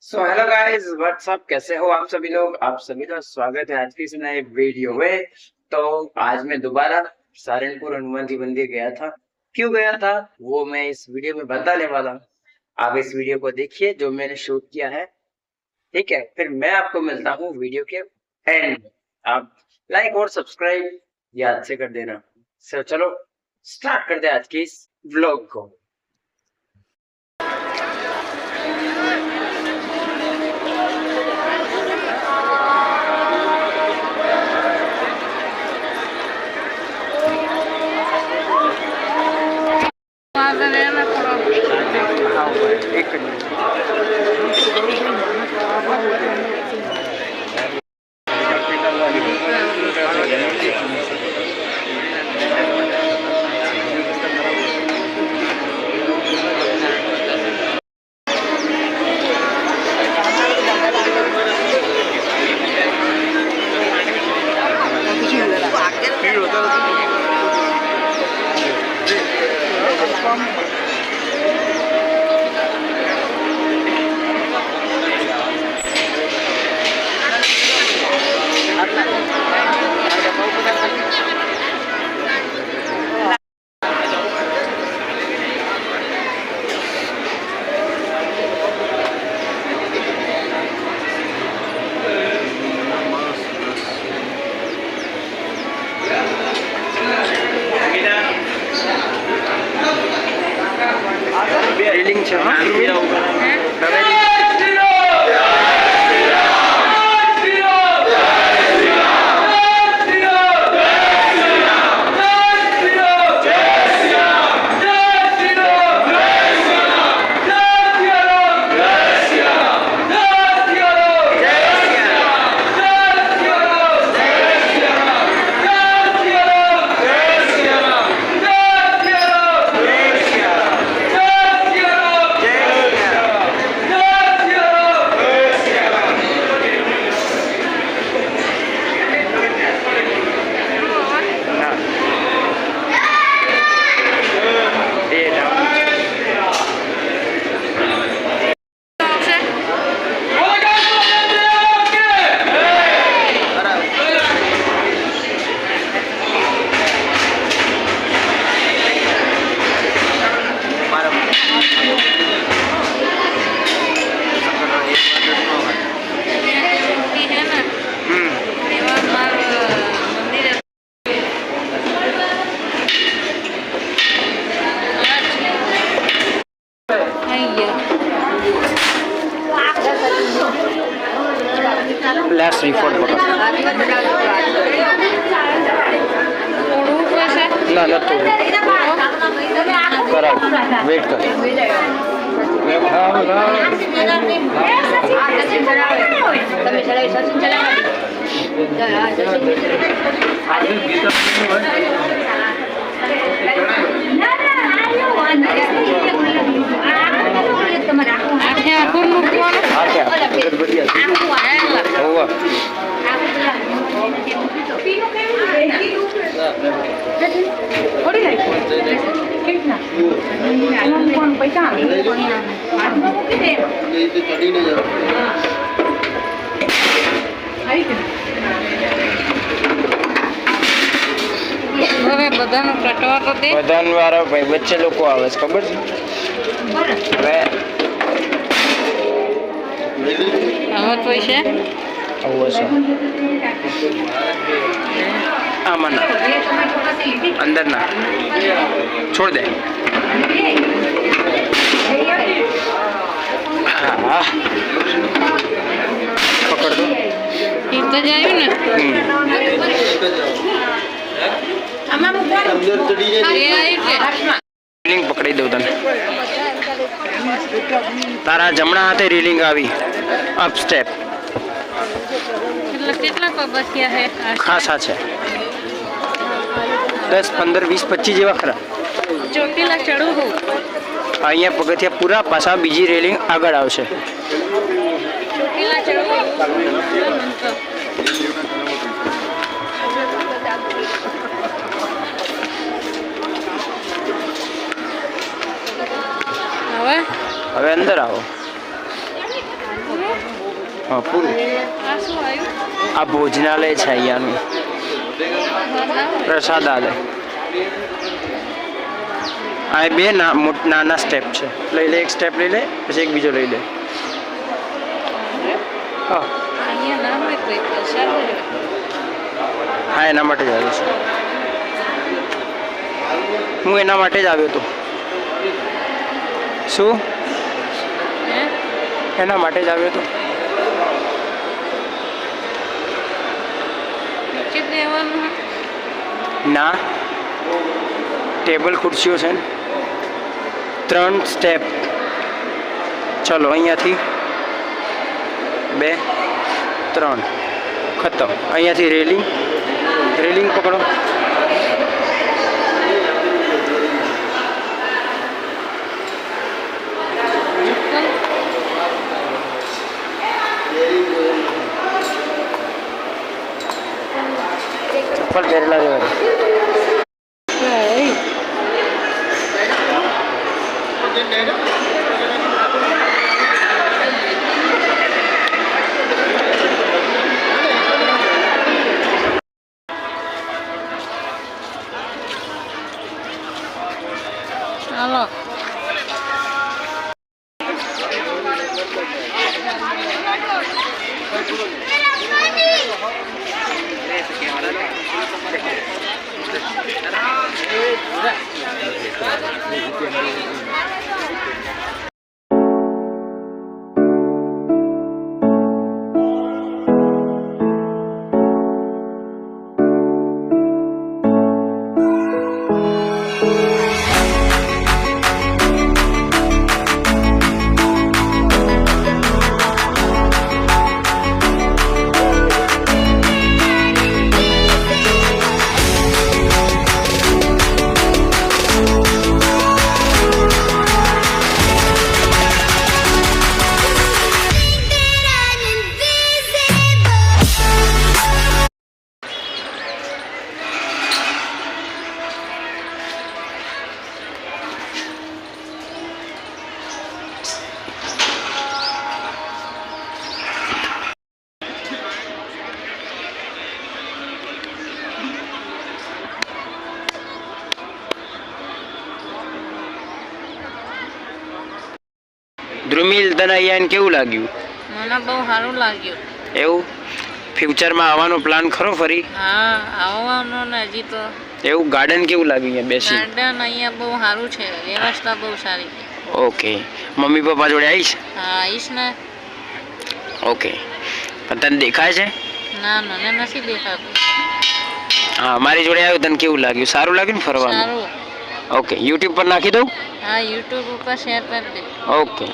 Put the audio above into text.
So hello guys what's up, कैसे हो आप सभी का स्वागत है आज की इस नए वीडियो में। तो आज मैं दोबारा सहारनपुर हनुमान जी मंदिर गया था। क्यों गया था वो मैं इस वीडियो में बताने वाला हूँ। आप इस वीडियो को देखिए जो मैंने शूट किया है, ठीक है। फिर मैं आपको मिलता हूँ वीडियो के एंड में। आप लाइक और सब्सक्राइब याद से कर देना। सो चलो स्टार्ट करते हैं आज की इस व्लॉग को। रेलिंग છે હા લાસ્ટ રિપોર્ટ પકડ ના નતું કરાવ વેટ કર બધાન વાળા ભાઈ વચ્ચે લોકો આવે છે ખબર છે હવે તો છે આવું હશે આમાં ના અંદર ના છોડ દે હા પકડ દો તો જાય ને રેલિંગ પકડી દઉં તને તારા જમણા હાથે રેલિંગ આવી અપ સ્ટેપ કેટલા પગથિયા છે ખાસા છે 10 15 20 25 જેવા ખરા ચોટીલા ચડું હું અહીંયા પગથિયા પૂરા પાછા બીજી રેલિંગ આગળ આવશે ચોટીલા ચડું હવે અંદર આવો હા પૂરું. આ શું આવ્યું? આ ભોજનાલય છે અહીંયાનું, પ્રસાદાલય. આ બે નાના સ્ટેપ છે. લઈ લે, એક સ્ટેપ લઈ લે, પછી એક બીજો લઈ લે. હા અહીંયા ના હોય કોઈ પ્રસાદ હોય. હા, એના માટે જ આવ્યો છું. હું એના માટે જ આવ્યો હતો. શું? હે? એના માટે જ આવ્યો હતો. ટિકિટ લેવાનું હે? ના, ટેબલ ખુરશીઓ છે ને, 3 સ્ટેપ. ચલો અહીંયાથી 2 3 ખતમ. અહીંયાથી રેલિંગ, રેલિંગ પકડો. ચપ્પલ પહેરેલા રહેવા. હાલો. ધ્રુમિલ, તને અહીંયા કેવું લાગ્યું? મને બહુ સારું લાગ્યું. એવું? ફ્યુચરમાં આવવાનો પ્લાન ખરો ફરી? હા, આવવાનું ને હજી તો. એવું? ગાર્ડન કેવું લાગ્યું અહીંયા બેસી? ગાર્ડન અહીંયા બહુ સારું છે, વ્યવસ્થા બહુ સારી છે. ઓકે. મમ્મી પપ્પા જોડે આવીશ? હા, આવીશ ને. ઓકે. પણ તને દેખાય છે? ના, મને નથી દેખાતું. હા, મારી જોડે આવ્યું, તને કેવું લાગ્યું? સારું લાગ્યું ને ફરવાનું? સારું. ઓકે. યુટ્યુબ પર નાખી દઉં? હા, યુટ્યુબ ઉપર શેર કરી દે. ઓકે.